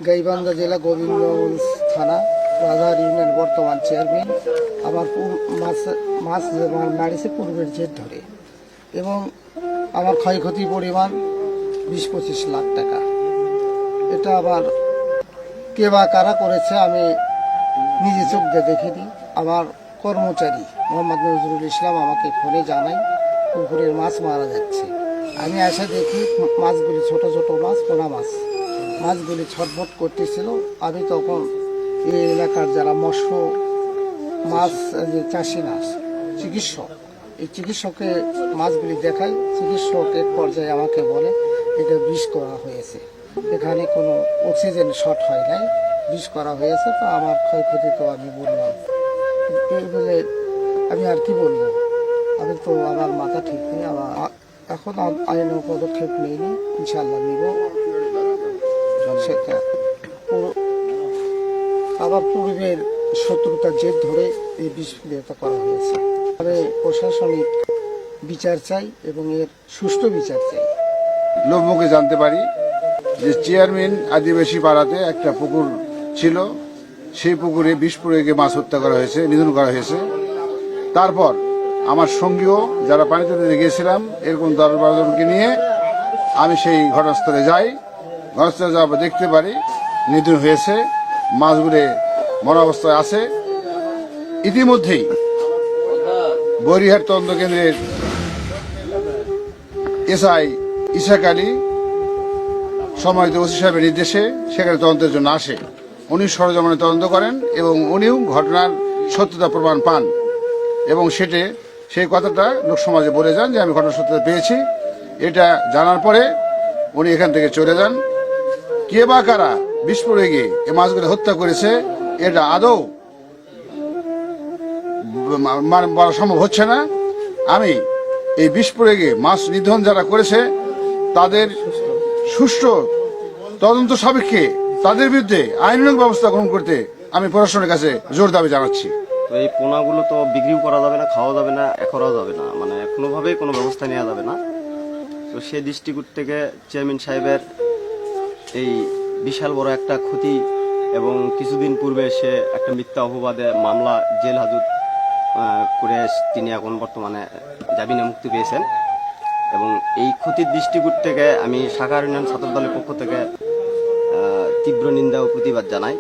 গাইবান্ধা জেলা গোবিন্দগঞ্জ থানা রাজার ইউনিয়ন বর্তমান চেয়ারম্যান। আমার মাছ মারিছে পূর্বের জের ধরে এবং আমার ক্ষয়ক্ষতির পরিমাণ 20-25 লাখ টাকা। এটা আবার কে বা কারা করেছে আমি নিজে চোখ দিয়ে দেখিনি। আমার কর্মচারী মোহাম্মদ নজরুল ইসলাম আমাকে ফোনে জানায় পুকুরের মাছ মারা যাচ্ছে। আমি এসে দেখি মাছগুলি ছোট ছোট মাছ, পোনা মাছগুলি ছটফট করতেছিল। আমি তখন এই এলাকার যারা মৎস্য মাছ যে চাষি না চিকিৎসক, এই চিকিৎসককে মাছগুলি দেখাই। চিকিৎসক এক পর্যায়ে আমাকে বলে এটা বিষ করা হয়েছে, এখানে কোনো অক্সিজেন শর্ট হয় নাই, বিষ করা হয়েছে। তো আমার ক্ষয়ক্ষতি তো আমি বললাম, এই বলে আমি আর কি বলবো, আমি তো আমার মাথা ঠিক নেই। এখন আইনের পদক্ষেপ নেইনি, ইনশাল্লাহ নিব। সেটা আবার পূর্বের শত্রুতার জের ধরে এই বিস্ফোরিত করা হয়েছে। তবে প্রশাসনিক বিচার চাই এবং এর সুষ্ঠু বিচার চাই। লোকমুখে জানতে পারি যে চেয়ারম্যান আদিবাসী পাড়াতে একটা পুকুর ছিল, সেই পুকুরে বিষ প্রয়োগে মাছ হত্যা করা হয়েছে, নিধন করা হয়েছে। তারপর আমার সঙ্গীও যারা পানিতে গিয়েছিলাম এরকম 10-12 জনকে নিয়ে আমি সেই ঘটনাস্থলে যাই। ঘটনাস্থলে যাওয়ার পর দেখতে পারি নিধন হয়েছে, মাছগুলো মরা অবস্থায় আছে। ইতিমধ্যেই বরিহাট তদন্ত কেন্দ্রের এসআই ইসাক আলী সম্মানিত ওসি সাহেবের নির্দেশে সেখানে তদন্তের জন্য আসে। উনি সরজমিনে তদন্ত করেন এবং উনিও ঘটনার সত্যতা প্রমাণ পান এবং সেই কথাটা লোকসমাজে বলে যান যে আমি ঘটনার সত্যতা পেয়েছি। এটা জানার পরে উনি এখান থেকে চলে যান। কে বা কারা বিষ প্রয়োগে এই মাছগুলো হত্যা করেছে এটা আদৌ বলা সম্ভব হচ্ছে না। আমি এই বিষ প্রয়োগে মাছ নিধন যারা করেছে তাদের সুষ্ঠু তদন্ত সাপেক্ষে তাদের বিরুদ্ধে আইনানুগ ব্যবস্থা গ্রহণ করতে আমি প্রশাসনের কাছে জোর দাবি জানাচ্ছি। তো এই পোনাগুলো তো বিক্রিও করা যাবে না, খাওয়া যাবে না, করাও যাবে না, মানে কোনোভাবেই কোনো ব্যবস্থা নেওয়া যাবে না। তো সেই দৃষ্টিকোণ থেকে চেয়ারম্যান সাহেবের এই বিশাল বড় একটা ক্ষতি এবং কিছুদিন পূর্বে সে একটা মিথ্যা অপবাদে মামলা জেল হাজত করে তিনি এখন বর্তমানে জামিনে মুক্তি পেয়েছেন। এবং এই ক্ষতির দৃষ্টিকোণ থেকে আমি শাখা ইউনিয়ন ছাত্র দলের পক্ষ থেকে তীব্র নিন্দা ও প্রতিবাদ জানাই।